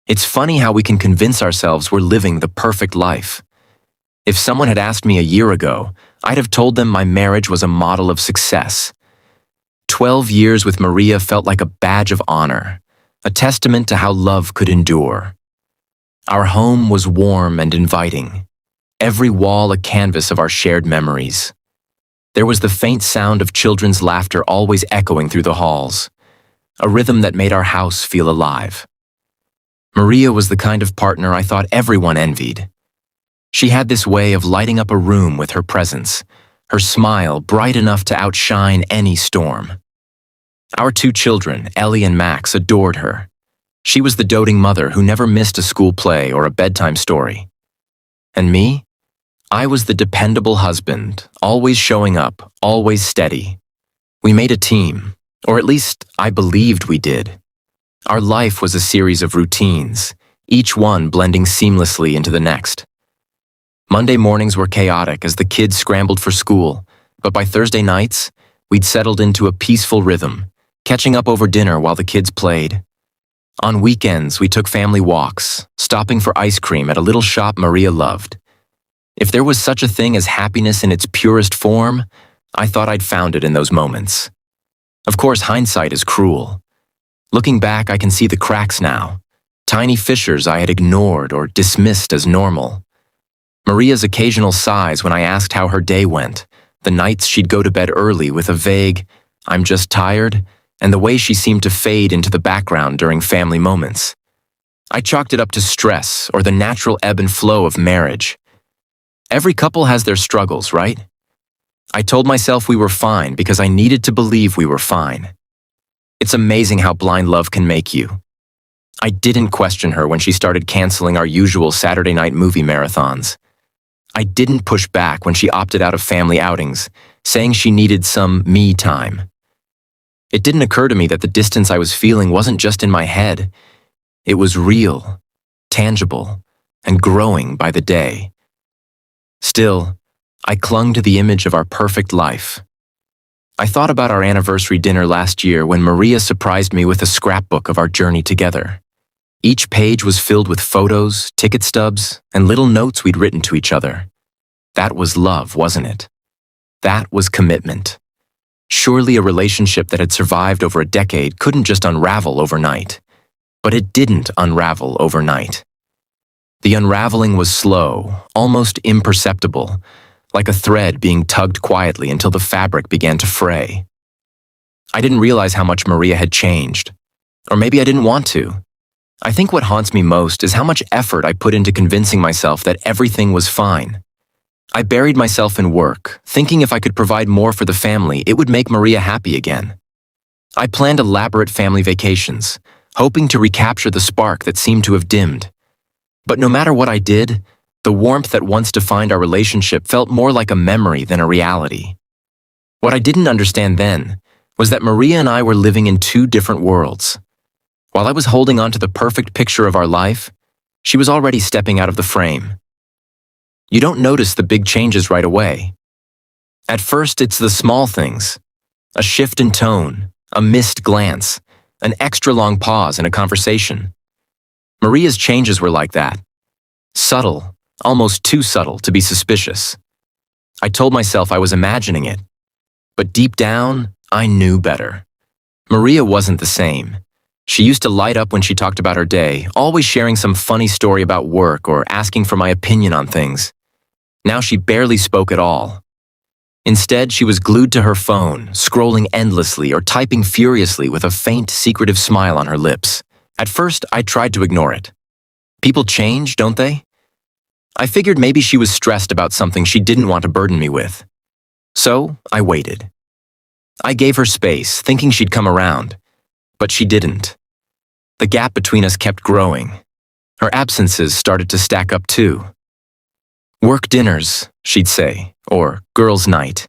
It's funny how we can convince ourselves we're living the perfect life. If someone had asked me a year ago, I'd have told them my marriage was a model of success. 12 years with Maria felt like a badge of honor, a testament to how love could endure. Our home was warm and inviting, every wall a canvas of our shared memories. There was the faint sound of children's laughter always echoing through the halls, a rhythm that made our house feel alive. Maria was the kind of partner I thought everyone envied. She had this way of lighting up a room with her presence, her smile bright enough to outshine any storm. Our two children, Ellie and Max, adored her. She was the doting mother who never missed a school play or a bedtime story. And me? I was the dependable husband, always showing up, always steady. We made a team, or at least I believed we did. Our life was a series of routines, each one blending seamlessly into the next. Monday mornings were chaotic as the kids scrambled for school, but by Thursday nights, we'd settled into a peaceful rhythm, catching up over dinner while the kids played. On weekends, we took family walks, stopping for ice cream at a little shop Maria loved. If there was such a thing as happiness in its purest form, I thought I'd found it in those moments. Of course, hindsight is cruel. Looking back, I can see the cracks now, tiny fissures I had ignored or dismissed as normal. Maria's occasional sighs when I asked how her day went, the nights she'd go to bed early with a vague, "I'm just tired," and the way she seemed to fade into the background during family moments. I chalked it up to stress or the natural ebb and flow of marriage. Every couple has their struggles, right? I told myself we were fine because I needed to believe we were fine. It's amazing how blind love can make you. I didn't question her when she started canceling our usual Saturday night movie marathons. I didn't push back when she opted out of family outings, saying she needed some me time. It didn't occur to me that the distance I was feeling wasn't just in my head. It was real, tangible, and growing by the day. Still, I clung to the image of our perfect life. I thought about our anniversary dinner last year when Maria surprised me with a scrapbook of our journey together. Each page was filled with photos, ticket stubs, and little notes we'd written to each other. That was love, wasn't it? That was commitment. Surely a relationship that had survived over a decade couldn't just unravel overnight. But it didn't unravel overnight. The unraveling was slow, almost imperceptible, like a thread being tugged quietly until the fabric began to fray. I didn't realize how much Maria had changed. Or maybe I didn't want to. I think what haunts me most is how much effort I put into convincing myself that everything was fine. I buried myself in work, thinking if I could provide more for the family, it would make Maria happy again. I planned elaborate family vacations, hoping to recapture the spark that seemed to have dimmed. But no matter what I did, the warmth that once defined our relationship felt more like a memory than a reality. What I didn't understand then was that Maria and I were living in two different worlds. While I was holding on to the perfect picture of our life, she was already stepping out of the frame. You don't notice the big changes right away. At first, it's the small things. A shift in tone, a missed glance, an extra long pause in a conversation. Maria's changes were like that. Subtle, almost too subtle to be suspicious. I told myself I was imagining it. But deep down, I knew better. Maria wasn't the same. She used to light up when she talked about her day, always sharing some funny story about work or asking for my opinion on things. Now she barely spoke at all. Instead, she was glued to her phone, scrolling endlessly or typing furiously with a faint, secretive smile on her lips. At first, I tried to ignore it. People change, don't they? I figured maybe she was stressed about something she didn't want to burden me with. So, I waited. I gave her space, thinking she'd come around. But she didn't. The gap between us kept growing. Her absences started to stack up too. Work dinners, she'd say, or girls' night,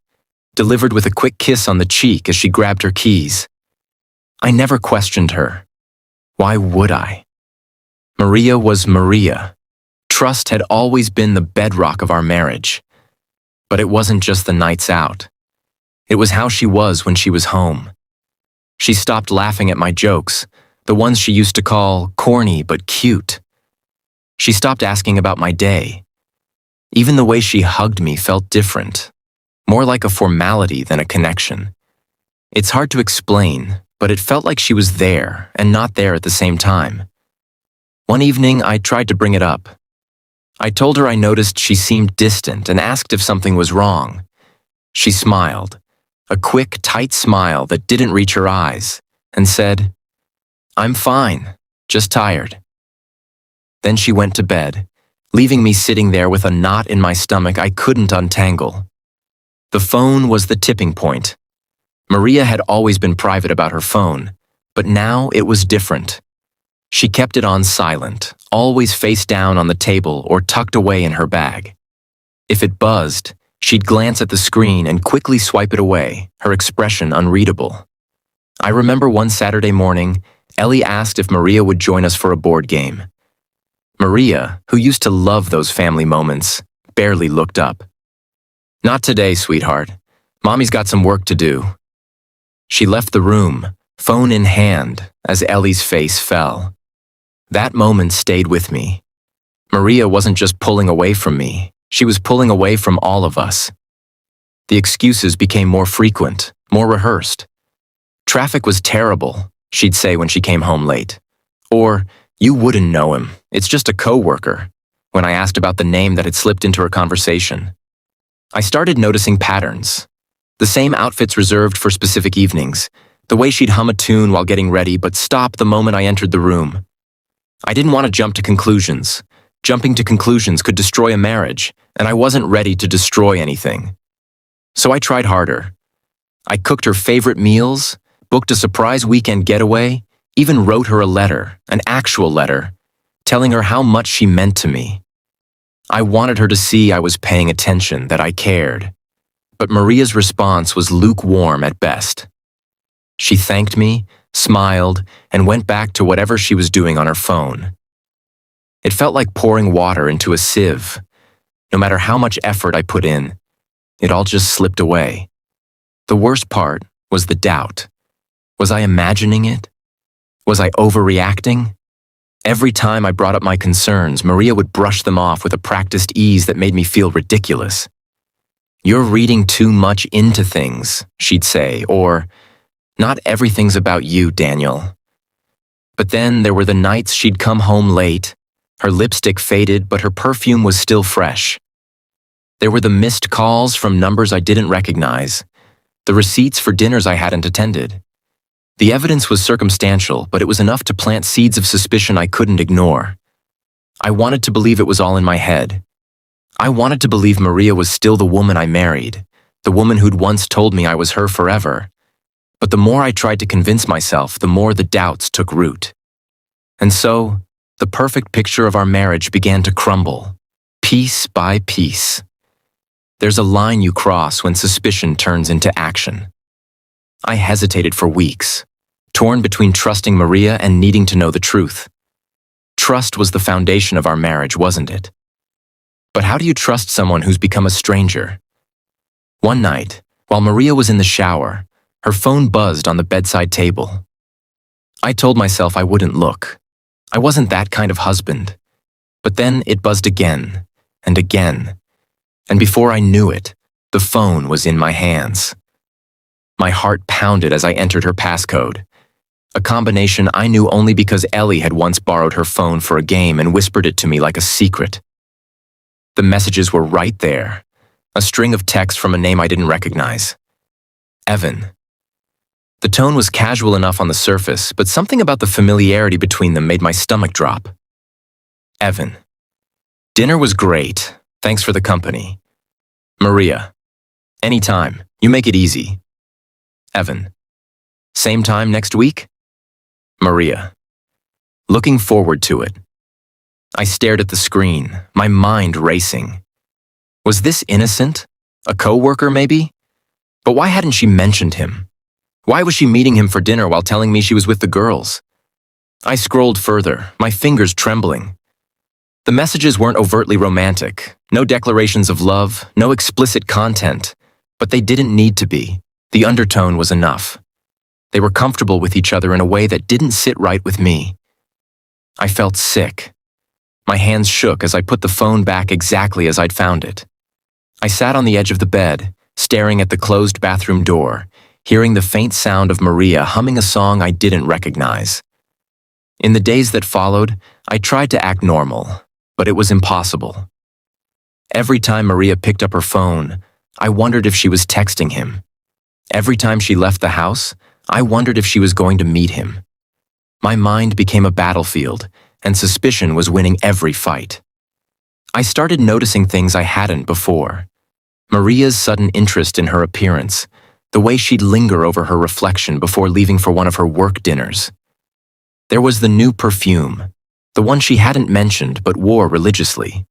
delivered with a quick kiss on the cheek as she grabbed her keys. I never questioned her. Why would I? Maria was Maria. Trust had always been the bedrock of our marriage. But it wasn't just the nights out. It was how she was when she was home. She stopped laughing at my jokes, the ones she used to call corny but cute. She stopped asking about my day. Even the way she hugged me felt different, more like a formality than a connection. It's hard to explain, but it felt like she was there and not there at the same time. One evening, I tried to bring it up. I told her I noticed she seemed distant and asked if something was wrong. She smiled, a quick, tight smile that didn't reach her eyes, and said, "I'm fine, just tired." Then she went to bed, leaving me sitting there with a knot in my stomach I couldn't untangle. The phone was the tipping point. Maria had always been private about her phone, but now it was different. She kept it on silent, always face down on the table or tucked away in her bag. If it buzzed, she'd glance at the screen and quickly swipe it away, her expression unreadable. I remember one Saturday morning, Ellie asked if Maria would join us for a board game. Maria, who used to love those family moments, barely looked up. "Not today, sweetheart. Mommy's got some work to do." She left the room, phone in hand, as Ellie's face fell. That moment stayed with me. Maria wasn't just pulling away from me, she was pulling away from all of us. The excuses became more frequent, more rehearsed. "Traffic was terrible," she'd say when she came home late. Or, "You wouldn't know him, it's just a coworker," when I asked about the name that had slipped into her conversation. I started noticing patterns. The same outfits reserved for specific evenings, the way she'd hum a tune while getting ready but stop the moment I entered the room. I didn't want to jump to conclusions. Jumping to conclusions could destroy a marriage, and I wasn't ready to destroy anything. So I tried harder. I cooked her favorite meals, booked a surprise weekend getaway, even wrote her a letter, an actual letter, telling her how much she meant to me. I wanted her to see I was paying attention, that I cared. But Maria's response was lukewarm at best. She thanked me, smiled, and went back to whatever she was doing on her phone. It felt like pouring water into a sieve. No matter how much effort I put in, it all just slipped away. The worst part was the doubt. Was I imagining it? Was I overreacting? Every time I brought up my concerns, Maria would brush them off with a practiced ease that made me feel ridiculous. "You're reading too much into things," she'd say, or, "Not everything's about you, Daniel." But then there were the nights she'd come home late. Her lipstick faded, but her perfume was still fresh. There were the missed calls from numbers I didn't recognize, the receipts for dinners I hadn't attended. The evidence was circumstantial, but it was enough to plant seeds of suspicion I couldn't ignore. I wanted to believe it was all in my head. I wanted to believe Maria was still the woman I married, the woman who'd once told me I was her forever. But the more I tried to convince myself, the more the doubts took root. And so, the perfect picture of our marriage began to crumble, piece by piece. There's a line you cross when suspicion turns into action. I hesitated for weeks, torn between trusting Maria and needing to know the truth. Trust was the foundation of our marriage, wasn't it? But how do you trust someone who's become a stranger? One night, while Maria was in the shower, her phone buzzed on the bedside table. I told myself I wouldn't look. I wasn't that kind of husband. But then it buzzed again, and again. And before I knew it, the phone was in my hands. My heart pounded as I entered her passcode, a combination I knew only because Ellie had once borrowed her phone for a game and whispered it to me like a secret. The messages were right there, a string of texts from a name I didn't recognize. Evan. The tone was casual enough on the surface, but something about the familiarity between them made my stomach drop. Evan. Dinner was great. Thanks for the company. Maria. Anytime. You make it easy. Evan. Same time next week? Maria. Looking forward to it. I stared at the screen, my mind racing. Was this innocent? A coworker, maybe? But why hadn't she mentioned him? Why was she meeting him for dinner while telling me she was with the girls? I scrolled further, my fingers trembling. The messages weren't overtly romantic, no declarations of love, no explicit content, but they didn't need to be. The undertone was enough. They were comfortable with each other in a way that didn't sit right with me. I felt sick. My hands shook as I put the phone back exactly as I'd found it. I sat on the edge of the bed, staring at the closed bathroom door, hearing the faint sound of Maria humming a song I didn't recognize. In the days that followed, I tried to act normal, but it was impossible. Every time Maria picked up her phone, I wondered if she was texting him. Every time she left the house, I wondered if she was going to meet him. My mind became a battlefield, and suspicion was winning every fight. I started noticing things I hadn't before. Maria's sudden interest in her appearance, the way she'd linger over her reflection before leaving for one of her work dinners. There was the new perfume, the one she hadn't mentioned but wore religiously.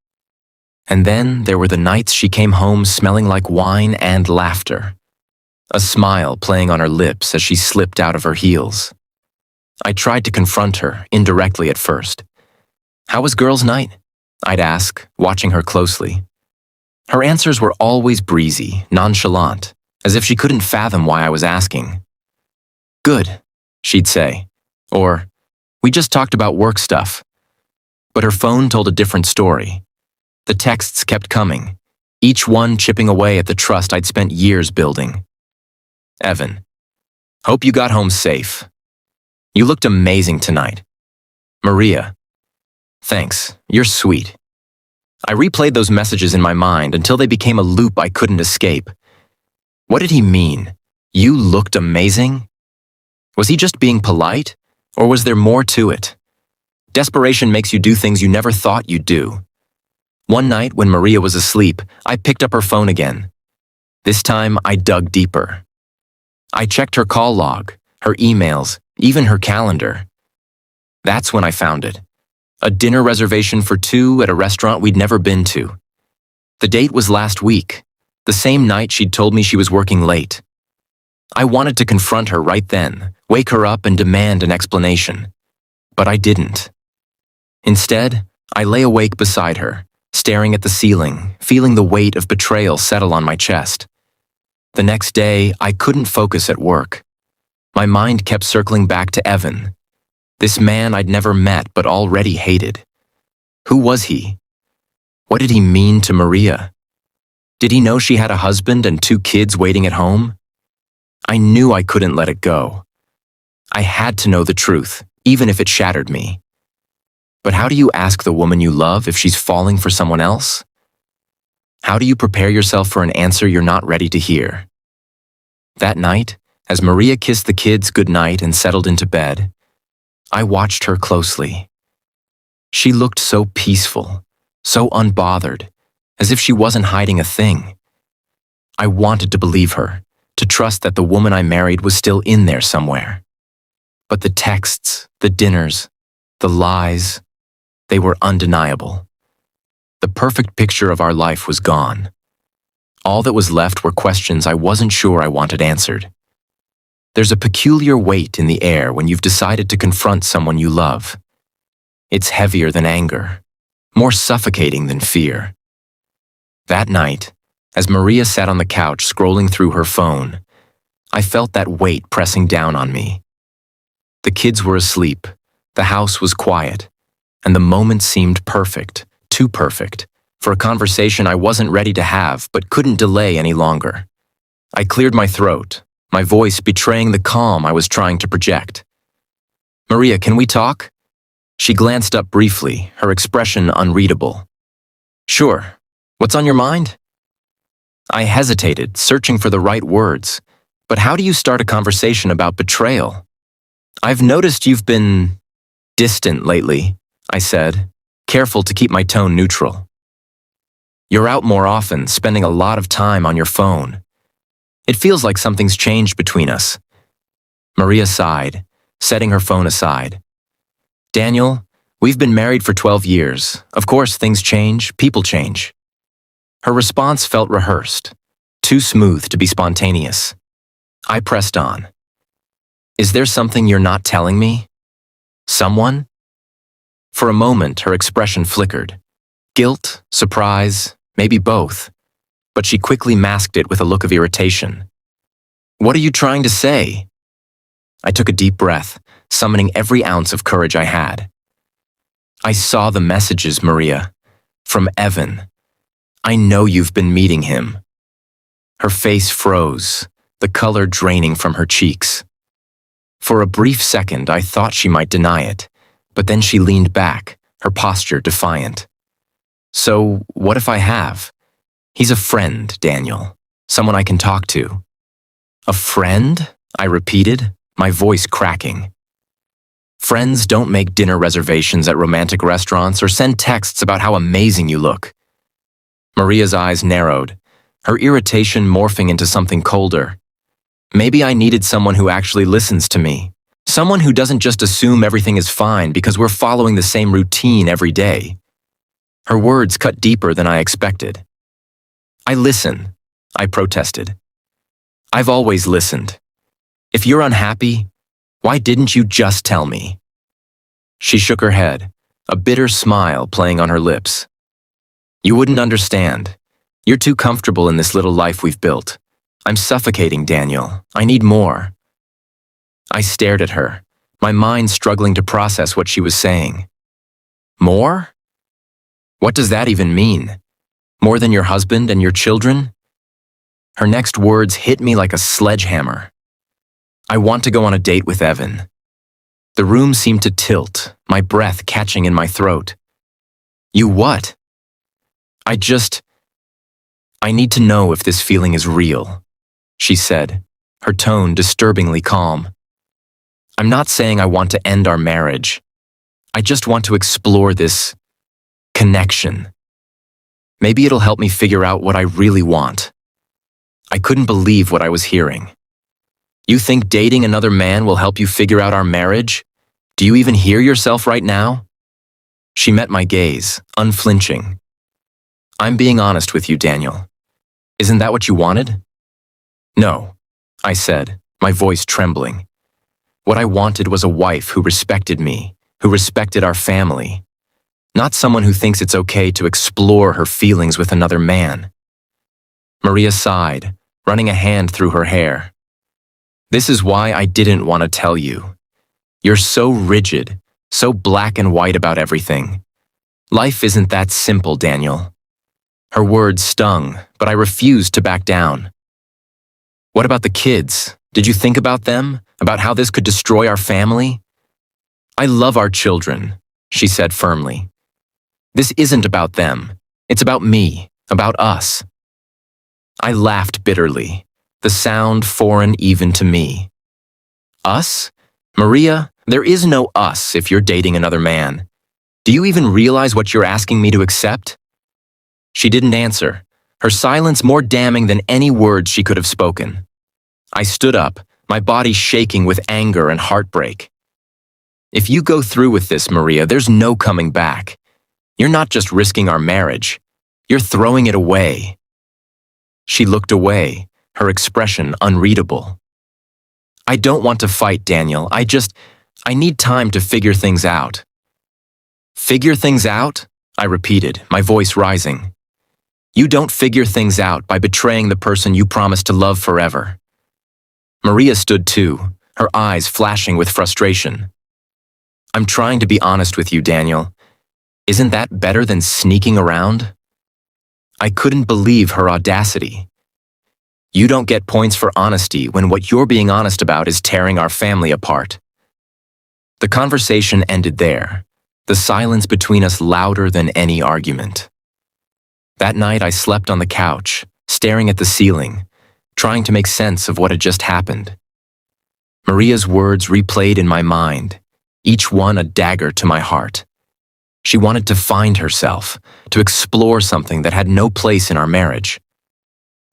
And then there were the nights she came home smelling like wine and laughter, a smile playing on her lips as she slipped out of her heels. I tried to confront her, indirectly at first. "How was girls' night?" I'd ask, watching her closely. Her answers were always breezy, nonchalant, as if she couldn't fathom why I was asking. "Good," she'd say, or, "We just talked about work stuff." But her phone told a different story. The texts kept coming, each one chipping away at the trust I'd spent years building. "Evan, hope you got home safe. You looked amazing tonight." "Maria, thanks, you're sweet." I replayed those messages in my mind until they became a loop I couldn't escape. What did he mean? You looked amazing? Was he just being polite, or was there more to it? Desperation makes you do things you never thought you'd do. One night, when Maria was asleep, I picked up her phone again. This time, I dug deeper. I checked her call log, her emails, even her calendar. That's when I found it. A dinner reservation for two at a restaurant we'd never been to. The date was last week, the same night she'd told me she was working late. I wanted to confront her right then, wake her up and demand an explanation. But I didn't. Instead, I lay awake beside her, staring at the ceiling, feeling the weight of betrayal settle on my chest. The next day, I couldn't focus at work. My mind kept circling back to Evan, this man I'd never met but already hated. Who was he? What did he mean to Maria? Did he know she had a husband and 2 kids waiting at home? I knew I couldn't let it go. I had to know the truth, even if it shattered me. But how do you ask the woman you love if she's falling for someone else? How do you prepare yourself for an answer you're not ready to hear? That night, as Maria kissed the kids goodnight and settled into bed, I watched her closely. She looked so peaceful, so unbothered, as if she wasn't hiding a thing. I wanted to believe her, to trust that the woman I married was still in there somewhere. But the texts, the dinners, the lies, they were undeniable. The perfect picture of our life was gone. All that was left were questions I wasn't sure I wanted answered. There's a peculiar weight in the air when you've decided to confront someone you love. It's heavier than anger, more suffocating than fear. That night, as Maria sat on the couch scrolling through her phone, I felt that weight pressing down on me. The kids were asleep, the house was quiet, and the moment seemed perfect, too perfect, for a conversation I wasn't ready to have but couldn't delay any longer. I cleared my throat, my voice betraying the calm I was trying to project. "Maria, can we talk?" She glanced up briefly, her expression unreadable. "Sure. What's on your mind?" I hesitated, searching for the right words. But how do you start a conversation about betrayal? "I've noticed you've been distant lately," I said, careful to keep my tone neutral. "You're out more often, spending a lot of time on your phone. It feels like something's changed between us." Maria sighed, setting her phone aside. "Daniel, we've been married for 12 years. Of course, things change, people change." Her response felt rehearsed, too smooth to be spontaneous. I pressed on. "Is there something you're not telling me? Someone?" For a moment, her expression flickered. Guilt, surprise, maybe both. But she quickly masked it with a look of irritation. "What are you trying to say?" I took a deep breath, summoning every ounce of courage I had. I saw the messages, Maria. From Evan. I know you've been meeting him. Her face froze, the color draining from her cheeks. For a brief second, I thought she might deny it, but then she leaned back, her posture defiant. So, what if I have? He's a friend, Daniel. Someone I can talk to. A friend? I repeated, my voice cracking. Friends don't make dinner reservations at romantic restaurants or send texts about how amazing you look. Maria's eyes narrowed, her irritation morphing into something colder. Maybe I needed someone who actually listens to me. Someone who doesn't just assume everything is fine because we're following the same routine every day. Her words cut deeper than I expected. I listen, I protested. I've always listened. If you're unhappy, why didn't you just tell me? She shook her head, a bitter smile playing on her lips. You wouldn't understand. You're too comfortable in this little life we've built. I'm suffocating, Daniel. I need more. I stared at her, my mind struggling to process what she was saying. More? What does that even mean? More than your husband and your children? Her next words hit me like a sledgehammer. I want to go on a date with Evan. The room seemed to tilt, my breath catching in my throat. You what? I need to know if this feeling is real, she said, her tone disturbingly calm. I'm not saying I want to end our marriage. I just want to explore this connection. Maybe it'll help me figure out what I really want. I couldn't believe what I was hearing. You think dating another man will help you figure out our marriage? Do you even hear yourself right now? She met my gaze, unflinching. I'm being honest with you, Daniel. Isn't that what you wanted? No, I said, my voice trembling. What I wanted was a wife who respected me, who respected our family. Not someone who thinks it's okay to explore her feelings with another man. Maria sighed, running a hand through her hair. This is why I didn't want to tell you. You're so rigid, so black and white about everything. Life isn't that simple, Daniel. Her words stung, but I refused to back down. What about the kids? Did you think about them? About how this could destroy our family? I love our children, she said firmly. This isn't about them. It's about me, about us. I laughed bitterly, the sound foreign even to me. Us? Maria, there is no us if you're dating another man. Do you even realize what you're asking me to accept? She didn't answer, her silence more damning than any words she could have spoken. I stood up, my body shaking with anger and heartbreak. If you go through with this, Maria, there's no coming back. You're not just risking our marriage. You're throwing it away. She looked away, her expression unreadable. I don't want to fight, Daniel. I need time to figure things out. Figure things out? I repeated, my voice rising. You don't figure things out by betraying the person you promised to love forever. Maria stood too, her eyes flashing with frustration. I'm trying to be honest with you, Daniel. Isn't that better than sneaking around? I couldn't believe her audacity. You don't get points for honesty when what you're being honest about is tearing our family apart. The conversation ended there, the silence between us louder than any argument. That night I slept on the couch, staring at the ceiling, trying to make sense of what had just happened. Maria's words replayed in my mind, each one a dagger to my heart. She wanted to find herself, to explore something that had no place in our marriage.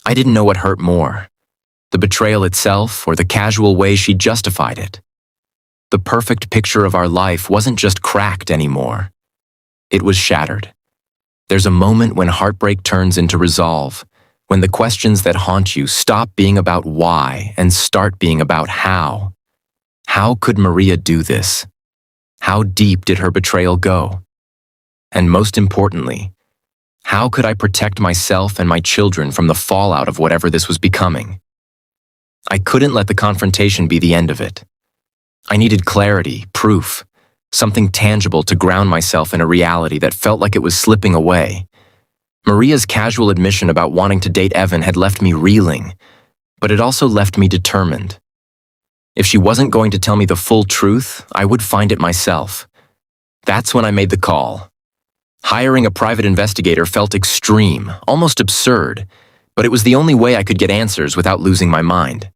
I didn't know what hurt more, the betrayal itself or the casual way she justified it. The perfect picture of our life wasn't just cracked anymore. It was shattered. There's a moment when heartbreak turns into resolve, when the questions that haunt you stop being about why and start being about how. How could Maria do this? How deep did her betrayal go? And most importantly, how could I protect myself and my children from the fallout of whatever this was becoming? I couldn't let the confrontation be the end of it. I needed clarity, proof, something tangible to ground myself in a reality that felt like it was slipping away. Maria's casual admission about wanting to date Evan had left me reeling, but it also left me determined. If she wasn't going to tell me the full truth, I would find it myself. That's when I made the call. Hiring a private investigator felt extreme, almost absurd, but it was the only way I could get answers without losing my mind.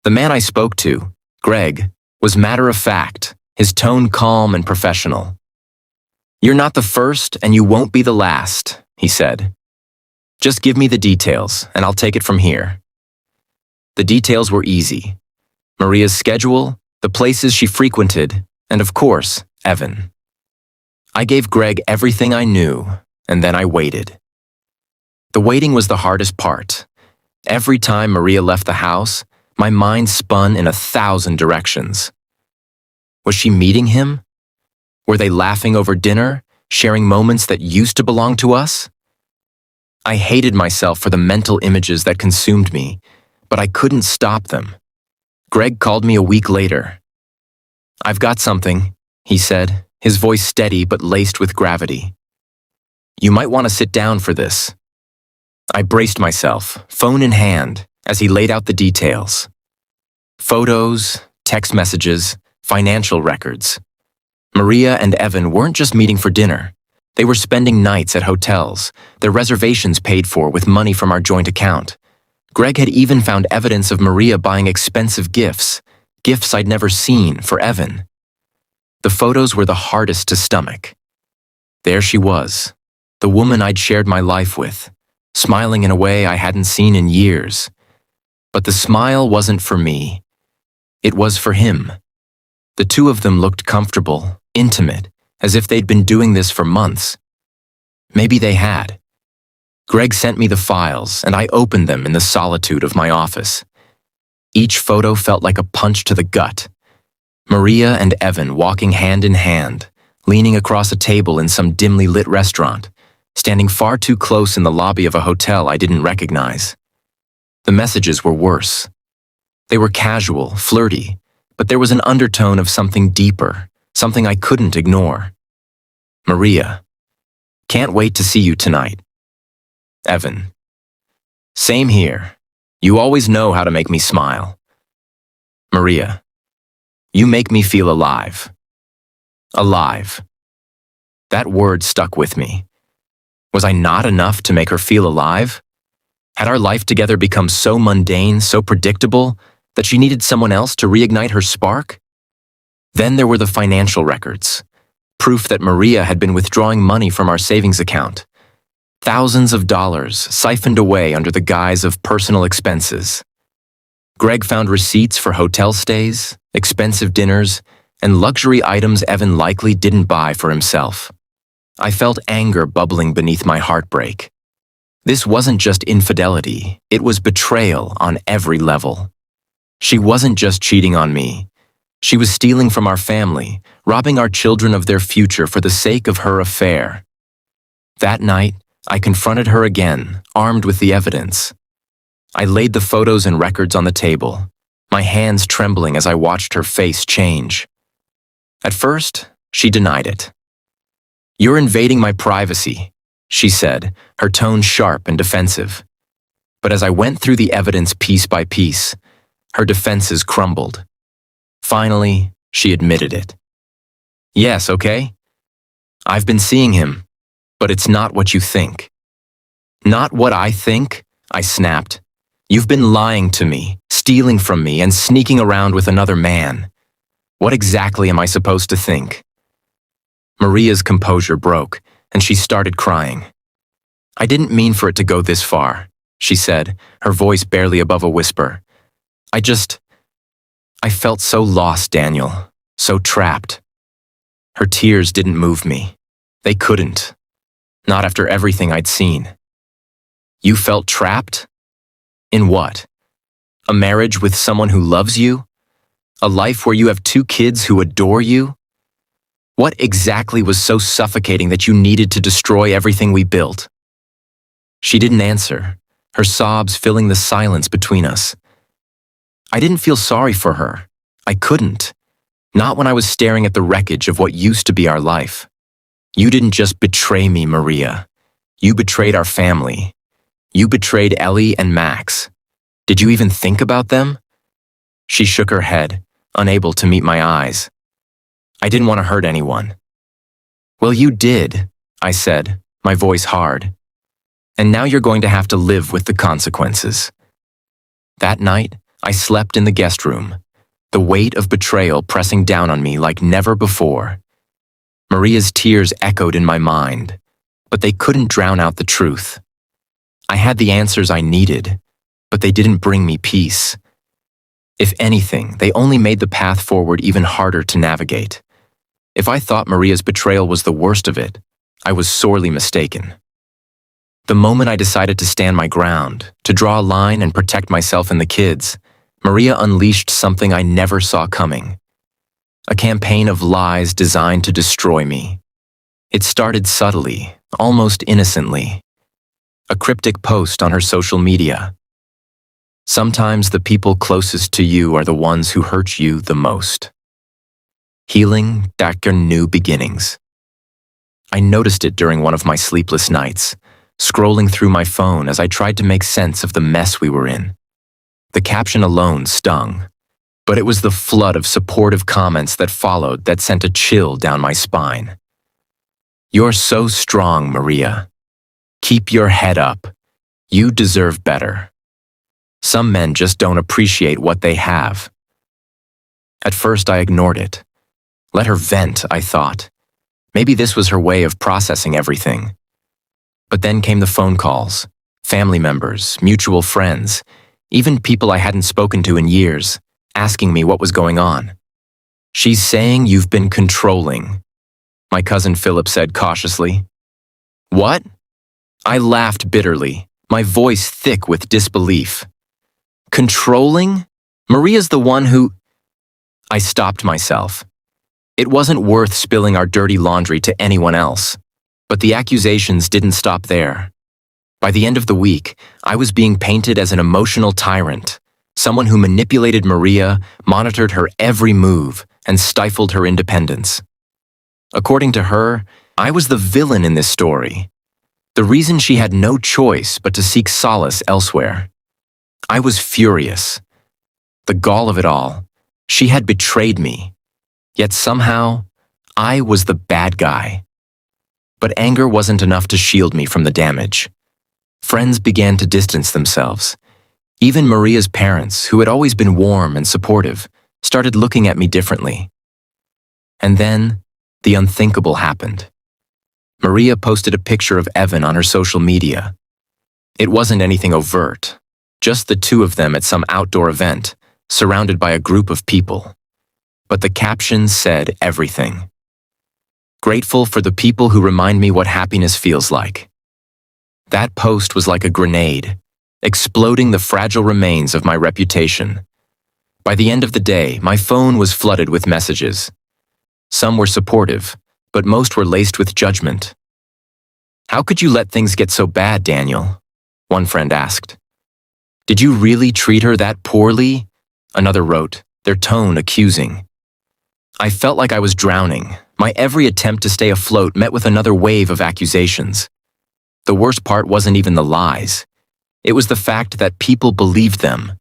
The man I spoke to, Greg, was matter-of-fact, his tone calm and professional. "You're not the first, and you won't be the last," he said. "Just give me the details, and I'll take it from here." The details were easy. Maria's schedule, the places she frequented, and of course, Evan. I gave Greg everything I knew, and then I waited. The waiting was the hardest part. Every time Maria left the house, my mind spun in 1,000 directions. Was she meeting him? Were they laughing over dinner, sharing moments that used to belong to us? I hated myself for the mental images that consumed me, but I couldn't stop them. Greg called me a week later. "I've got something," he said, his voice steady but laced with gravity. "You might want to sit down for this." I braced myself, phone in hand, as he laid out the details. Photos, text messages, financial records. Maria and Evan weren't just meeting for dinner. They were spending nights at hotels, their reservations paid for with money from our joint account. Greg had even found evidence of Maria buying expensive gifts, gifts I'd never seen for Evan. The photos were the hardest to stomach. There she was, the woman I'd shared my life with, smiling in a way I hadn't seen in years. But the smile wasn't for me. It was for him. The two of them looked comfortable, intimate, as if they'd been doing this for months. Maybe they had. Greg sent me the files, and I opened them in the solitude of my office. Each photo felt like a punch to the gut. Maria and Evan walking hand in hand, leaning across a table in some dimly lit restaurant, standing far too close in the lobby of a hotel I didn't recognize. The messages were worse. They were casual, flirty, but there was an undertone of something deeper, something I couldn't ignore. Maria, "Can't wait to see you tonight." Evan, "Same here. You always know how to make me smile." Maria, "You make me feel alive." Alive. That word stuck with me. Was I not enough to make her feel alive? Had our life together become so mundane, so predictable, that she needed someone else to reignite her spark? Then there were the financial records, proof that Maria had been withdrawing money from our savings account. Thousands of dollars siphoned away under the guise of personal expenses. Greg found receipts for hotel stays, expensive dinners, and luxury items Evan likely didn't buy for himself. I felt anger bubbling beneath my heartbreak. This wasn't just infidelity, it was betrayal on every level. She wasn't just cheating on me. She was stealing from our family, robbing our children of their future for the sake of her affair. That night, I confronted her again, armed with the evidence. I laid the photos and records on the table, my hands trembling as I watched her face change. At first, she denied it. "You're invading my privacy," she said, her tone sharp and defensive. But as I went through the evidence piece by piece, her defenses crumbled. Finally, she admitted it. "Yes, okay? I've been seeing him, but it's not what you think." "Not what I think?" I snapped. "You've been lying to me, stealing from me, and sneaking around with another man. What exactly am I supposed to think?" Maria's composure broke, and she started crying. "I didn't mean for it to go this far," she said, her voice barely above a whisper. I felt so lost, Daniel, so trapped." Her tears didn't move me. They couldn't. Not after everything I'd seen. "You felt trapped? In what? A marriage with someone who loves you? A life where you have 2 kids who adore you? What exactly was so suffocating that you needed to destroy everything we built?" She didn't answer, her sobs filling the silence between us. I didn't feel sorry for her. I couldn't. Not when I was staring at the wreckage of what used to be our life. You didn't just betray me, Maria. You betrayed our family. You betrayed Ellie and Max. Did you even think about them? She shook her head, unable to meet my eyes. I didn't want to hurt anyone. Well, you did, I said, my voice hard. And now you're going to have to live with the consequences. That night, I slept in the guest room, the weight of betrayal pressing down on me like never before. Maria's tears echoed in my mind, but they couldn't drown out the truth. I had the answers I needed, but they didn't bring me peace. If anything, they only made the path forward even harder to navigate. If I thought Maria's betrayal was the worst of it, I was sorely mistaken. The moment I decided to stand my ground, to draw a line and protect myself and the kids, Maria unleashed something I never saw coming. A campaign of lies designed to destroy me. It started subtly, almost innocently. A cryptic post on her social media. Sometimes the people closest to you are the ones who hurt you the most. Healing, darker new beginnings. I noticed it during one of my sleepless nights, scrolling through my phone as I tried to make sense of the mess we were in. The caption alone stung, but it was the flood of supportive comments that followed that sent a chill down my spine. You're so strong, Maria. Keep your head up. You deserve better. Some men just don't appreciate what they have. At first, I ignored it. Let her vent, I thought. Maybe this was her way of processing everything. But then came the phone calls, family members, mutual friends, even people I hadn't spoken to in years, asking me what was going on. She's saying you've been controlling, my cousin Philip said cautiously. What? I laughed bitterly, my voice thick with disbelief. Controlling? Maria's the one who… I stopped myself. It wasn't worth spilling our dirty laundry to anyone else. But the accusations didn't stop there. By the end of the week, I was being painted as an emotional tyrant, someone who manipulated Maria, monitored her every move, and stifled her independence. According to her, I was the villain in this story. The reason she had no choice but to seek solace elsewhere. I was furious. The gall of it all, she had betrayed me. Yet somehow, I was the bad guy. But anger wasn't enough to shield me from the damage. Friends began to distance themselves. Even Maria's parents, who had always been warm and supportive, started looking at me differently. And then, the unthinkable happened. Maria posted a picture of Evan on her social media. It wasn't anything overt, just the two of them at some outdoor event, surrounded by a group of people. But the caption said everything. Grateful for the people who remind me what happiness feels like. That post was like a grenade, exploding the fragile remains of my reputation. By the end of the day, my phone was flooded with messages. Some were supportive, but most were laced with judgment. How could you let things get so bad, Daniel? One friend asked. Did you really treat her that poorly? Another wrote, their tone accusing. I felt like I was drowning. My every attempt to stay afloat met with another wave of accusations. The worst part wasn't even the lies. It was the fact that people believed them.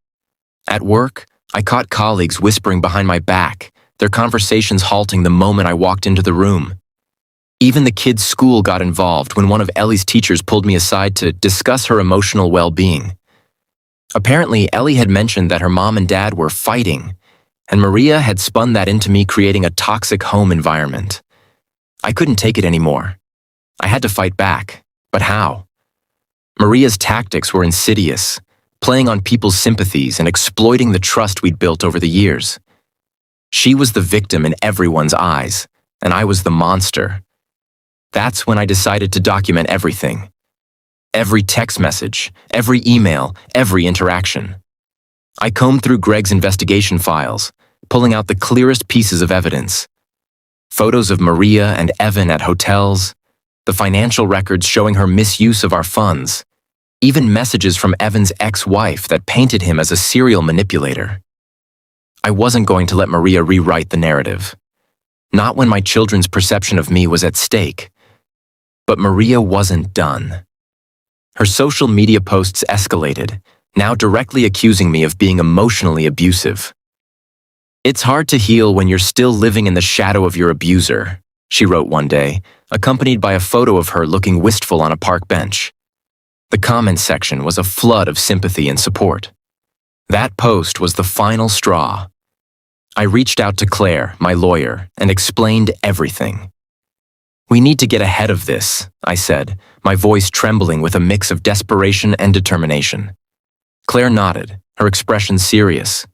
At work, I caught colleagues whispering behind my back, their conversations halting the moment I walked into the room. Even the kids' school got involved when one of Ellie's teachers pulled me aside to discuss her emotional well-being. Apparently, Ellie had mentioned that her mom and dad were fighting, and Maria had spun that into me creating a toxic home environment. I couldn't take it anymore. I had to fight back, but how? Maria's tactics were insidious, playing on people's sympathies and exploiting the trust we'd built over the years. She was the victim in everyone's eyes, and I was the monster. That's when I decided to document everything. Every text message, every email, every interaction. I combed through Greg's investigation files, pulling out the clearest pieces of evidence. Photos of Maria and Evan at hotels, the financial records showing her misuse of our funds, even messages from Evan's ex-wife that painted him as a serial manipulator. I wasn't going to let Maria rewrite the narrative. Not when my children's perception of me was at stake. But Maria wasn't done. Her social media posts escalated, now directly accusing me of being emotionally abusive. "It's hard to heal when you're still living in the shadow of your abuser," she wrote one day, accompanied by a photo of her looking wistful on a park bench. The comment section was a flood of sympathy and support. That post was the final straw. I reached out to Claire, my lawyer, and explained everything. "We need to get ahead of this," I said, my voice trembling with a mix of desperation and determination. Claire nodded, her expression serious.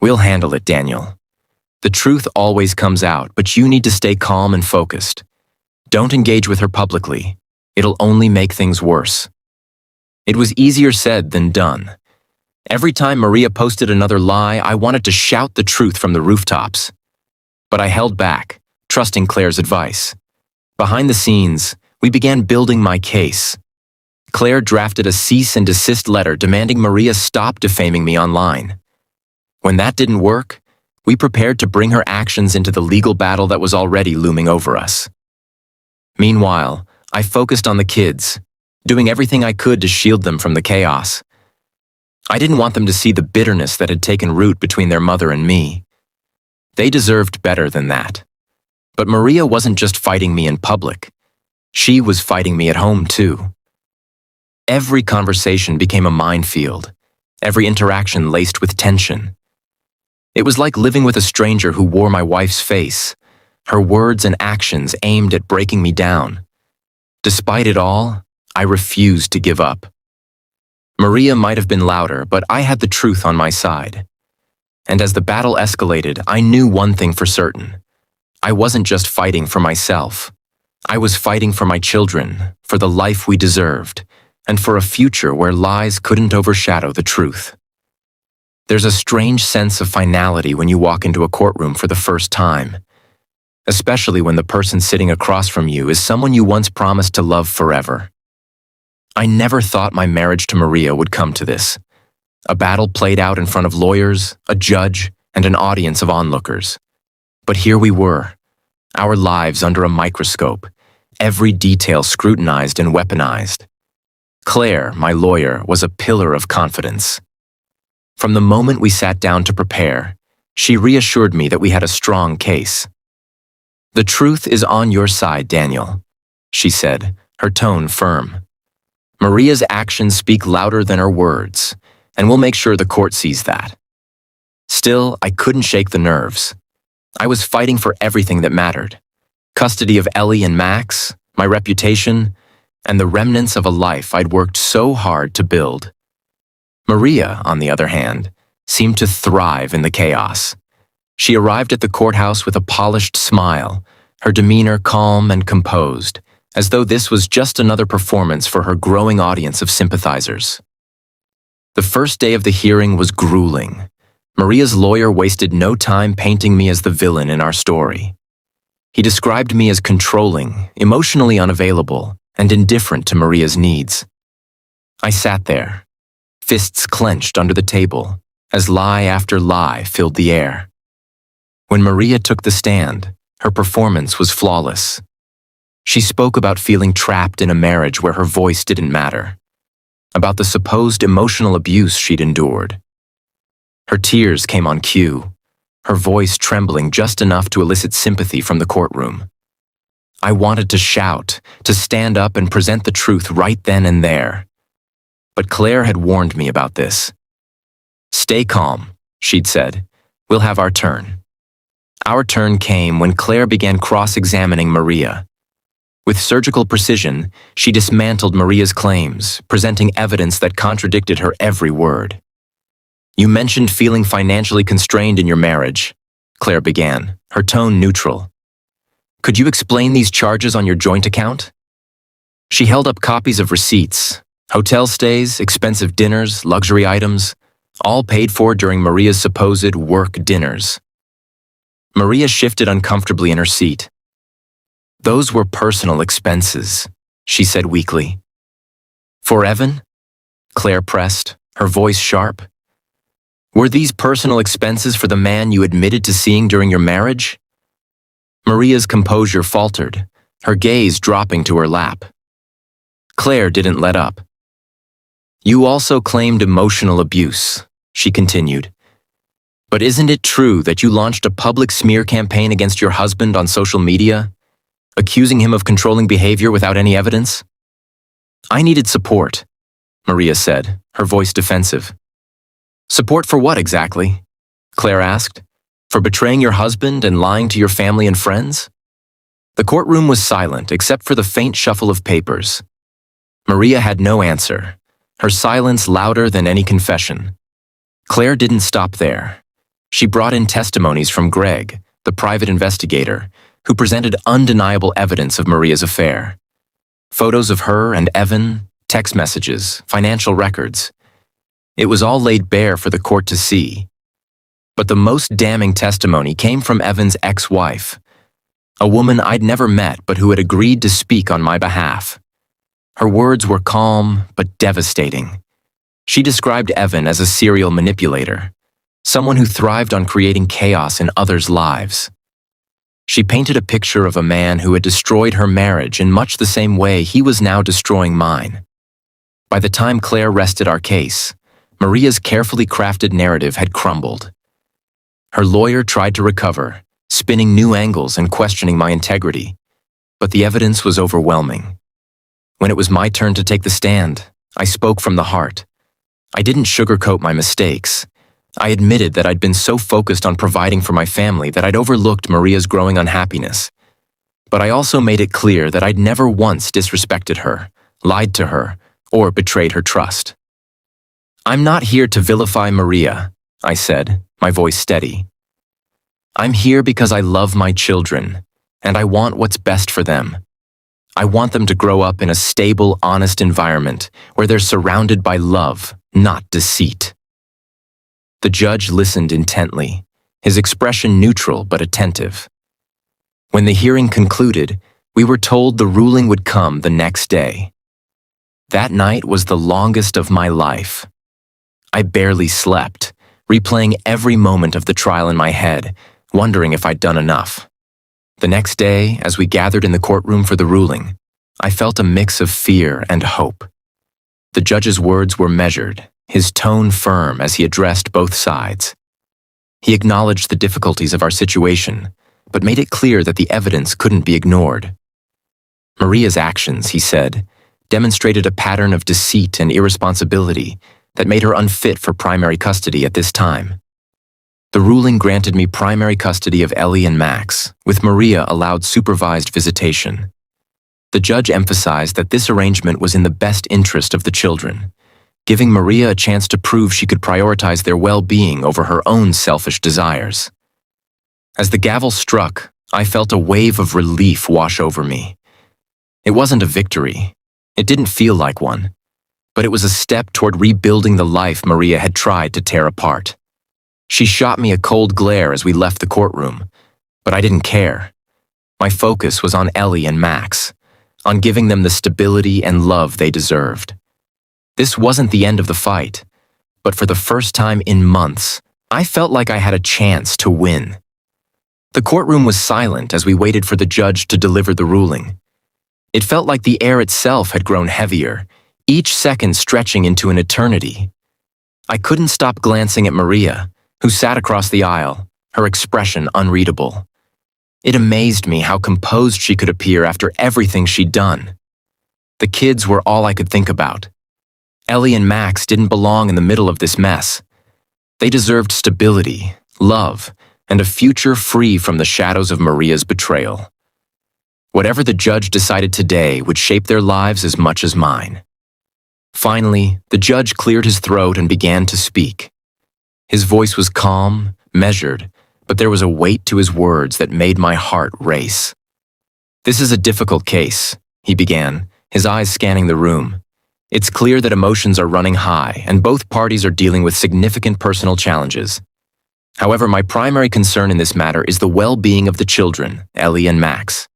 "We'll handle it, Daniel. The truth always comes out, but you need to stay calm and focused. Don't engage with her publicly. It'll only make things worse." It was easier said than done. Every time Maria posted another lie, I wanted to shout the truth from the rooftops. But I held back, trusting Claire's advice. Behind the scenes, we began building my case. Claire drafted a cease and desist letter demanding Maria stop defaming me online. When that didn't work, we prepared to bring her actions into the legal battle that was already looming over us. Meanwhile, I focused on the kids, doing everything I could to shield them from the chaos. I didn't want them to see the bitterness that had taken root between their mother and me. They deserved better than that. But Maria wasn't just fighting me in public. She was fighting me at home, too. Every conversation became a minefield, every interaction laced with tension. It was like living with a stranger who wore my wife's face, her words and actions aimed at breaking me down. Despite it all, I refused to give up. Maria might have been louder, but I had the truth on my side. And as the battle escalated, I knew one thing for certain. I wasn't just fighting for myself. I was fighting for my children, for the life we deserved, and for a future where lies couldn't overshadow the truth. There's a strange sense of finality when you walk into a courtroom for the first time, especially when the person sitting across from you is someone you once promised to love forever. I never thought my marriage to Maria would come to this. A battle played out in front of lawyers, a judge, and an audience of onlookers. But here we were, our lives under a microscope, every detail scrutinized and weaponized. Claire, my lawyer, was a pillar of confidence. From the moment we sat down to prepare, she reassured me that we had a strong case. "The truth is on your side, Daniel," she said, her tone firm. "Maria's actions speak louder than her words, and we'll make sure the court sees that." Still, I couldn't shake the nerves. I was fighting for everything that mattered. Custody of Ellie and Max, my reputation, and the remnants of a life I'd worked so hard to build. Maria, on the other hand, seemed to thrive in the chaos. She arrived at the courthouse with a polished smile, her demeanor calm and composed, as though this was just another performance for her growing audience of sympathizers. The first day of the hearing was grueling. Maria's lawyer wasted no time painting me as the villain in our story. He described me as controlling, emotionally unavailable, and indifferent to Maria's needs. I sat there, fists clenched under the table, as lie after lie filled the air. When Maria took the stand, her performance was flawless. She spoke about feeling trapped in a marriage where her voice didn't matter, about the supposed emotional abuse she'd endured. Her tears came on cue, her voice trembling just enough to elicit sympathy from the courtroom. I wanted to shout, to stand up and present the truth right then and there. But Claire had warned me about this. "Stay calm," she'd said. "We'll have our turn." Our turn came when Claire began cross-examining Maria. With surgical precision, she dismantled Maria's claims, presenting evidence that contradicted her every word. "You mentioned feeling financially constrained in your marriage," Claire began, her tone neutral. "Could you explain these charges on your joint account?" She held up copies of receipts, hotel stays, expensive dinners, luxury items, all paid for during Maria's supposed work dinners. Maria shifted uncomfortably in her seat. "Those were personal expenses," she said weakly. "For Evan?" Claire pressed, her voice sharp. Were these personal expenses for the man you admitted to seeing during your marriage? Maria's composure faltered, her gaze dropping to her lap. Claire didn't let up. You also claimed emotional abuse, she continued. But isn't it true that you launched a public smear campaign against your husband on social media, accusing him of controlling behavior without any evidence? I needed support, Maria said, her voice defensive. Support for what exactly? Claire asked. For betraying your husband and lying to your family and friends? The courtroom was silent except for the faint shuffle of papers. Maria had no answer, her silence louder than any confession. Claire didn't stop there. She brought in testimonies from Greg, the private investigator, who presented undeniable evidence of Maria's affair. Photos of her and Evan, text messages, financial records. It was all laid bare for the court to see. But the most damning testimony came from Evan's ex-wife, a woman I'd never met but who had agreed to speak on my behalf. Her words were calm but devastating. She described Evan as a serial manipulator, someone who thrived on creating chaos in others' lives. She painted a picture of a man who had destroyed her marriage in much the same way he was now destroying mine. By the time Claire rested our case, Maria's carefully crafted narrative had crumbled. Her lawyer tried to recover, spinning new angles and questioning my integrity, but the evidence was overwhelming. When it was my turn to take the stand, I spoke from the heart. I didn't sugarcoat my mistakes. I admitted that I'd been so focused on providing for my family that I'd overlooked Maria's growing unhappiness. But I also made it clear that I'd never once disrespected her, lied to her, or betrayed her trust. I'm not here to vilify Maria, I said, my voice steady. I'm here because I love my children, and I want what's best for them. I want them to grow up in a stable, honest environment where they're surrounded by love, not deceit. The judge listened intently, his expression neutral but attentive. When the hearing concluded, we were told the ruling would come the next day. That night was the longest of my life. I barely slept, replaying every moment of the trial in my head, wondering if I'd done enough. The next day, as we gathered in the courtroom for the ruling, I felt a mix of fear and hope. The judge's words were measured, his tone firm as he addressed both sides. He acknowledged the difficulties of our situation, but made it clear that the evidence couldn't be ignored. Maria's actions, he said, demonstrated a pattern of deceit and irresponsibility that made her unfit for primary custody at this time. The ruling granted me primary custody of Ellie and Max, with Maria allowed supervised visitation. The judge emphasized that this arrangement was in the best interest of the children, giving Maria a chance to prove she could prioritize their well-being over her own selfish desires. As the gavel struck, I felt a wave of relief wash over me. It wasn't a victory. It didn't feel like one. But it was a step toward rebuilding the life Maria had tried to tear apart. She shot me a cold glare as we left the courtroom, but I didn't care. My focus was on Ellie and Max, on giving them the stability and love they deserved. This wasn't the end of the fight, but for the first time in months, I felt like I had a chance to win. The courtroom was silent as we waited for the judge to deliver the ruling. It felt like the air itself had grown heavier, each second stretching into an eternity. I couldn't stop glancing at Maria, who sat across the aisle, her expression unreadable. It amazed me how composed she could appear after everything she'd done. The kids were all I could think about. Ellie and Max didn't belong in the middle of this mess. They deserved stability, love, and a future free from the shadows of Maria's betrayal. Whatever the judge decided today would shape their lives as much as mine. Finally, the judge cleared his throat and began to speak. His voice was calm, measured, but there was a weight to his words that made my heart race. This is a difficult case, he began, his eyes scanning the room. It's clear that emotions are running high and both parties are dealing with significant personal challenges. However, my primary concern in this matter is the well-being of the children, Ellie and Max.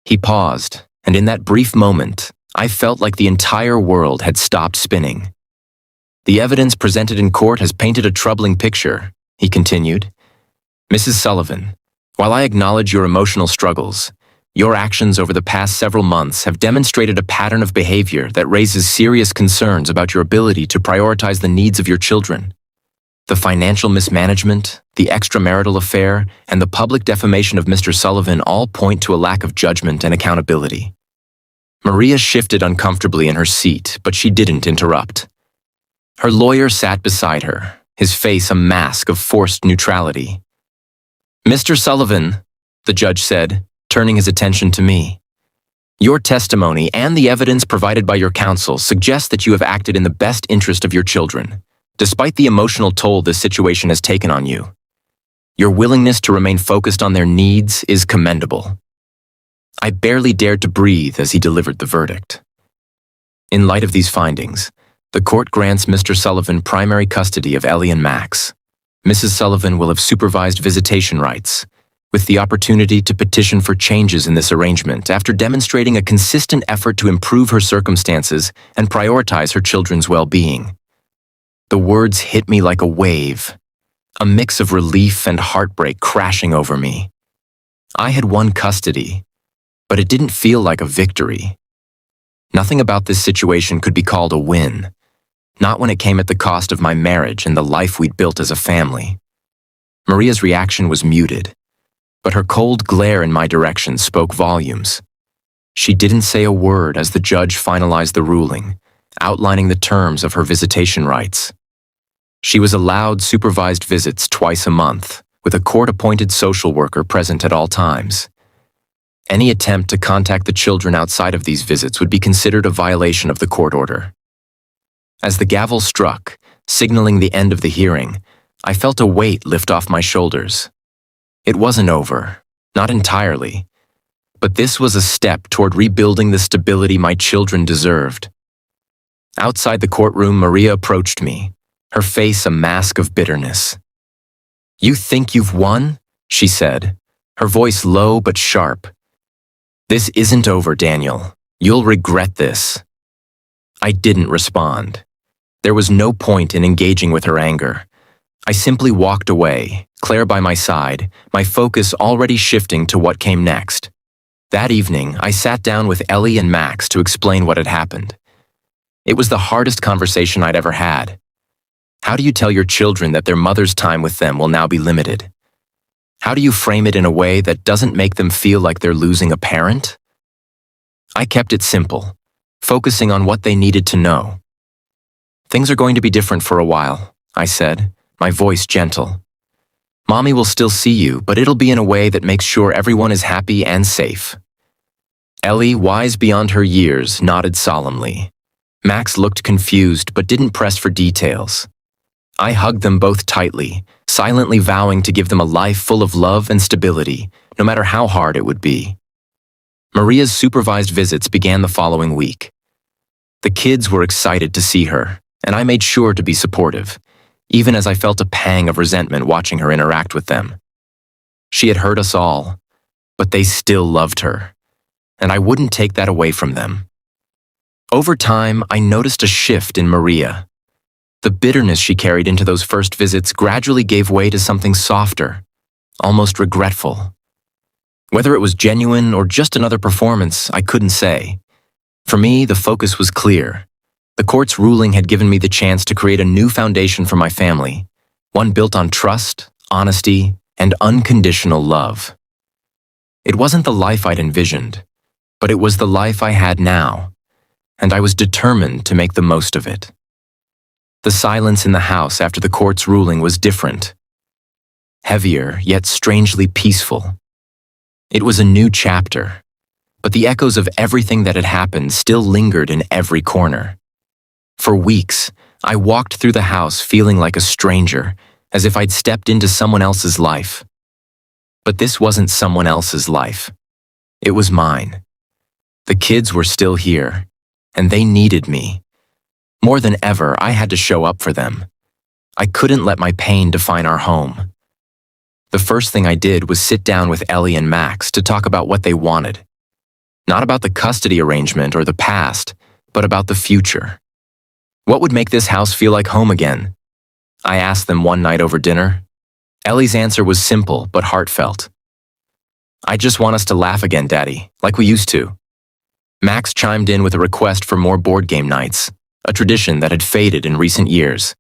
He paused, and in that brief moment, I felt like the entire world had stopped spinning. The evidence presented in court has painted a troubling picture, he continued. Mrs. Sullivan, while I acknowledge your emotional struggles, your actions over the past several months have demonstrated a pattern of behavior that raises serious concerns about your ability to prioritize the needs of your children. The financial mismanagement, the extramarital affair, and the public defamation of Mr. Sullivan all point to a lack of judgment and accountability. Maria shifted uncomfortably in her seat, but she didn't interrupt. Her lawyer sat beside her, his face a mask of forced neutrality. Mr. Sullivan, the judge said, turning his attention to me. Your testimony and the evidence provided by your counsel suggest that you have acted in the best interest of your children, despite the emotional toll this situation has taken on you. Your willingness to remain focused on their needs is commendable. I barely dared to breathe as he delivered the verdict. In light of these findings, the court grants Mr. Sullivan primary custody of Ellie and Max. Mrs. Sullivan will have supervised visitation rights, with the opportunity to petition for changes in this arrangement after demonstrating a consistent effort to improve her circumstances and prioritize her children's well-being. The words hit me like a wave, a mix of relief and heartbreak crashing over me. I had won custody, but it didn't feel like a victory. Nothing about this situation could be called a win, not when it came at the cost of my marriage and the life we'd built as a family. Maria's reaction was muted, but her cold glare in my direction spoke volumes. She didn't say a word as the judge finalized the ruling, outlining the terms of her visitation rights. She was allowed supervised visits twice a month, with a court-appointed social worker present at all times. Any attempt to contact the children outside of these visits would be considered a violation of the court order. As the gavel struck, signaling the end of the hearing, I felt a weight lift off my shoulders. It wasn't over, not entirely, but this was a step toward rebuilding the stability my children deserved. Outside the courtroom, Maria approached me, her face a mask of bitterness. "You think you've won?" she said, her voice low but sharp. "This isn't over, Daniel. You'll regret this." I didn't respond. There was no point in engaging with her anger. I simply walked away, Claire by my side, my focus already shifting to what came next. That evening, I sat down with Ellie and Max to explain what had happened. It was the hardest conversation I'd ever had. How do you tell your children that their mother's time with them will now be limited? How do you frame it in a way that doesn't make them feel like they're losing a parent? I kept it simple, focusing on what they needed to know. "Things are going to be different for a while," I said, my voice gentle. "Mommy will still see you, but it'll be in a way that makes sure everyone is happy and safe." Ellie, wise beyond her years, nodded solemnly. Max looked confused but didn't press for details. I hugged them both tightly, silently vowing to give them a life full of love and stability, no matter how hard it would be. Maria's supervised visits began the following week. The kids were excited to see her, and I made sure to be supportive, even as I felt a pang of resentment watching her interact with them. She had hurt us all, but they still loved her, and I wouldn't take that away from them. Over time, I noticed a shift in Maria. The bitterness she carried into those first visits gradually gave way to something softer, almost regretful. Whether it was genuine or just another performance, I couldn't say. For me, the focus was clear. The court's ruling had given me the chance to create a new foundation for my family, one built on trust, honesty, and unconditional love. It wasn't the life I'd envisioned, but it was the life I had now, and I was determined to make the most of it. The silence in the house after the court's ruling was different. Heavier, yet strangely peaceful. It was a new chapter, but the echoes of everything that had happened still lingered in every corner. For weeks, I walked through the house feeling like a stranger, as if I'd stepped into someone else's life. But this wasn't someone else's life. It was mine. The kids were still here, and they needed me. More than ever, I had to show up for them. I couldn't let my pain define our home. The first thing I did was sit down with Ellie and Max to talk about what they wanted. Not about the custody arrangement or the past, but about the future. What would make this house feel like home again? I asked them one night over dinner. Ellie's answer was simple but heartfelt. I just want us to laugh again, Daddy, like we used to. Max chimed in with a request for more board game nights, a tradition that had faded in recent years.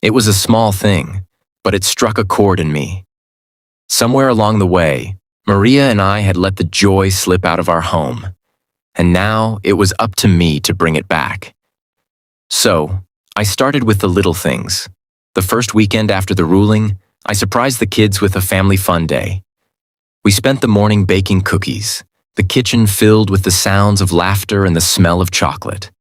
It was a small thing, but it struck a chord in me. Somewhere along the way, Maria and I had let the joy slip out of our home, and now it was up to me to bring it back. So, I started with the little things. The first weekend after the ruling, I surprised the kids with a family fun day. We spent the morning baking cookies, the kitchen filled with the sounds of laughter and the smell of chocolate.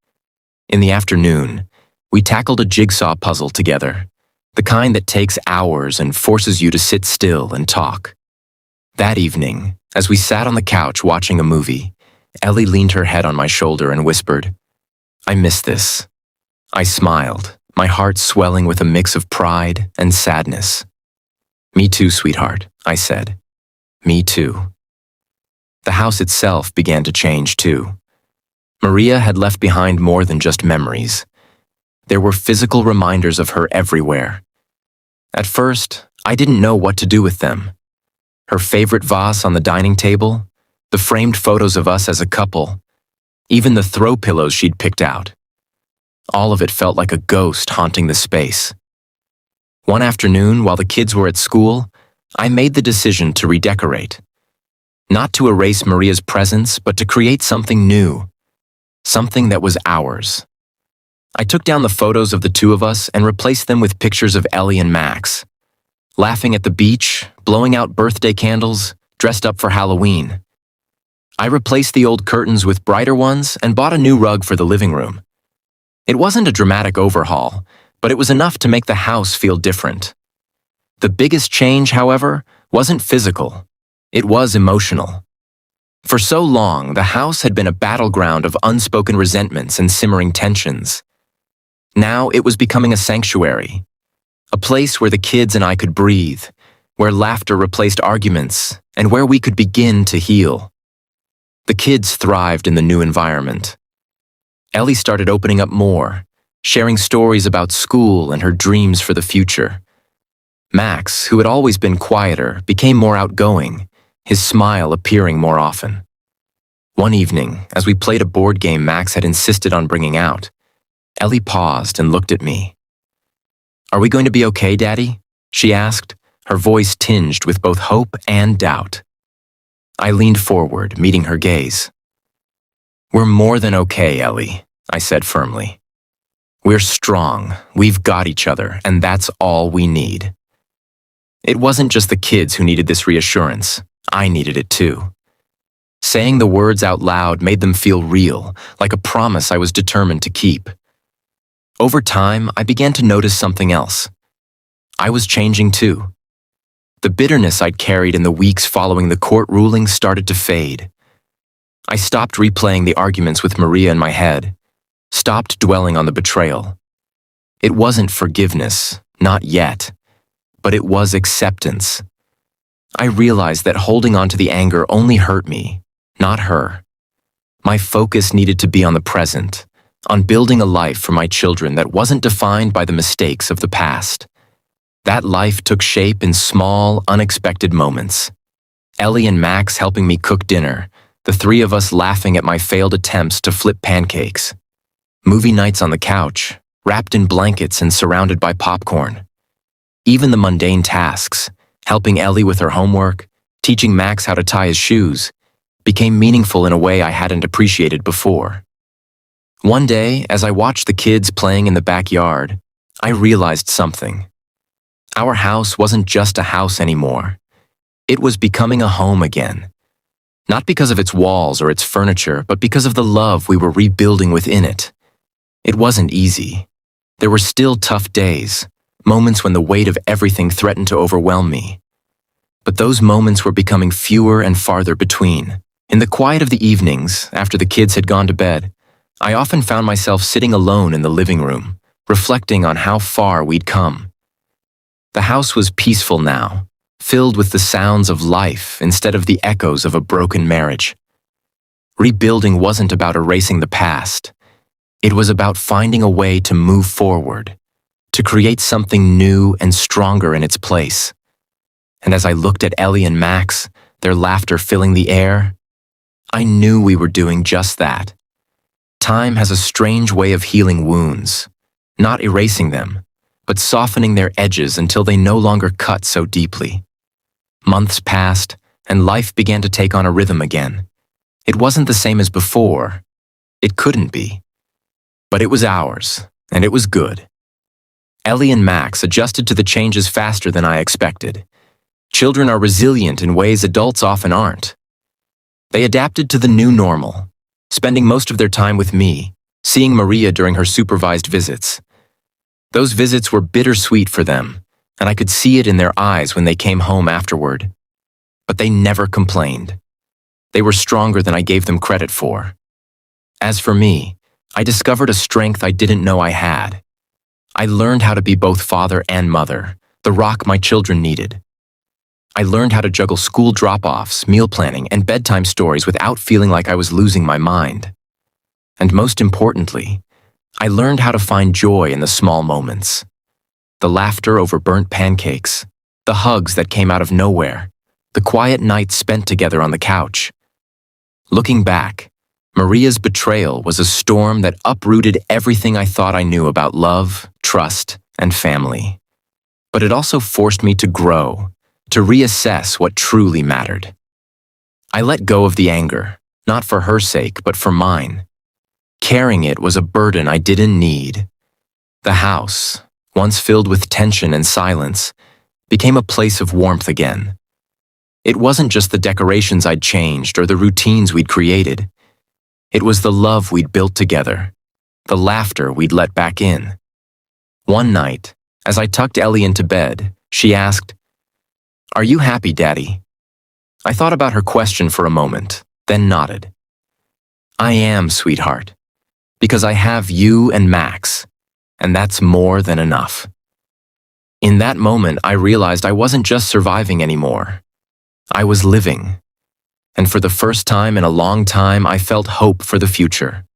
In the afternoon, we tackled a jigsaw puzzle together, the kind that takes hours and forces you to sit still and talk. That evening, as we sat on the couch watching a movie, Ellie leaned her head on my shoulder and whispered, "I miss this." I smiled, my heart swelling with a mix of pride and sadness. "Me too, sweetheart," I said. "Me too." The house itself began to change too. Maria had left behind more than just memories. There were physical reminders of her everywhere. At first, I didn't know what to do with them. Her favorite vase on the dining table, the framed photos of us as a couple, even the throw pillows she'd picked out. All of it felt like a ghost haunting the space. One afternoon, while the kids were at school, I made the decision to redecorate. Not to erase Maria's presence, but to create something new. Something that was ours. I took down the photos of the two of us and replaced them with pictures of Ellie and Max. Laughing at the beach, blowing out birthday candles, dressed up for Halloween. I replaced the old curtains with brighter ones and bought a new rug for the living room. It wasn't a dramatic overhaul, but it was enough to make the house feel different. The biggest change, however, wasn't physical. It was emotional. For so long, the house had been a battleground of unspoken resentments and simmering tensions. Now it was becoming a sanctuary, a place where the kids and I could breathe, where laughter replaced arguments, and where we could begin to heal. The kids thrived in the new environment. Ellie started opening up more, sharing stories about school and her dreams for the future. Max, who had always been quieter, became more outgoing, his smile appearing more often. One evening, as we played a board game Max had insisted on bringing out, Ellie paused and looked at me. "Are we going to be okay, Daddy?" she asked, her voice tinged with both hope and doubt. I leaned forward, meeting her gaze. "We're more than okay, Ellie," I said firmly. "We're strong, we've got each other, and that's all we need." It wasn't just the kids who needed this reassurance. I needed it too. Saying the words out loud made them feel real, like a promise I was determined to keep. Over time, I began to notice something else. I was changing too. The bitterness I'd carried in the weeks following the court ruling started to fade. I stopped replaying the arguments with Maria in my head, stopped dwelling on the betrayal. It wasn't forgiveness, not yet, but it was acceptance. I realized that holding on to the anger only hurt me, not her. My focus needed to be on the present, on building a life for my children that wasn't defined by the mistakes of the past. That life took shape in small, unexpected moments. Ellie and Max helping me cook dinner, the three of us laughing at my failed attempts to flip pancakes. Movie nights on the couch, wrapped in blankets and surrounded by popcorn. Even the mundane tasks, helping Ellie with her homework, teaching Max how to tie his shoes, became meaningful in a way I hadn't appreciated before. One day, as I watched the kids playing in the backyard, I realized something. Our house wasn't just a house anymore. It was becoming a home again. Not because of its walls or its furniture, but because of the love we were rebuilding within it. It wasn't easy. There were still tough days, moments when the weight of everything threatened to overwhelm me. But those moments were becoming fewer and farther between. In the quiet of the evenings, after the kids had gone to bed, I often found myself sitting alone in the living room, reflecting on how far we'd come. The house was peaceful now, filled with the sounds of life instead of the echoes of a broken marriage. Rebuilding wasn't about erasing the past. It was about finding a way to move forward, to create something new and stronger in its place. And as I looked at Ellie and Max, their laughter filling the air, I knew we were doing just that. Time has a strange way of healing wounds, not erasing them, but softening their edges until they no longer cut so deeply. Months passed, and life began to take on a rhythm again. It wasn't the same as before. It couldn't be. But it was ours, and it was good. Ellie and Max adjusted to the changes faster than I expected. Children are resilient in ways adults often aren't. They adapted to the new normal, spending most of their time with me, seeing Maria during her supervised visits. Those visits were bittersweet for them, and I could see it in their eyes when they came home afterward. But they never complained. They were stronger than I gave them credit for. As for me, I discovered a strength I didn't know I had. I learned how to be both father and mother, the rock my children needed. I learned how to juggle school drop-offs, meal planning, and bedtime stories without feeling like I was losing my mind. And most importantly, I learned how to find joy in the small moments. The laughter over burnt pancakes, the hugs that came out of nowhere, the quiet nights spent together on the couch. Looking back, Maria's betrayal was a storm that uprooted everything I thought I knew about love, trust, and family. But it also forced me to grow, to reassess what truly mattered. I let go of the anger, not for her sake, but for mine. Carrying it was a burden I didn't need. The house, once filled with tension and silence, became a place of warmth again. It wasn't just the decorations I'd changed or the routines we'd created. It was the love we'd built together, the laughter we'd let back in. One night, as I tucked Ellie into bed, she asked, "Are you happy, Daddy?" I thought about her question for a moment, then nodded. "I am, sweetheart, because I have you and Max, and that's more than enough." In that moment, I realized I wasn't just surviving anymore. I was living. And for the first time in a long time, I felt hope for the future.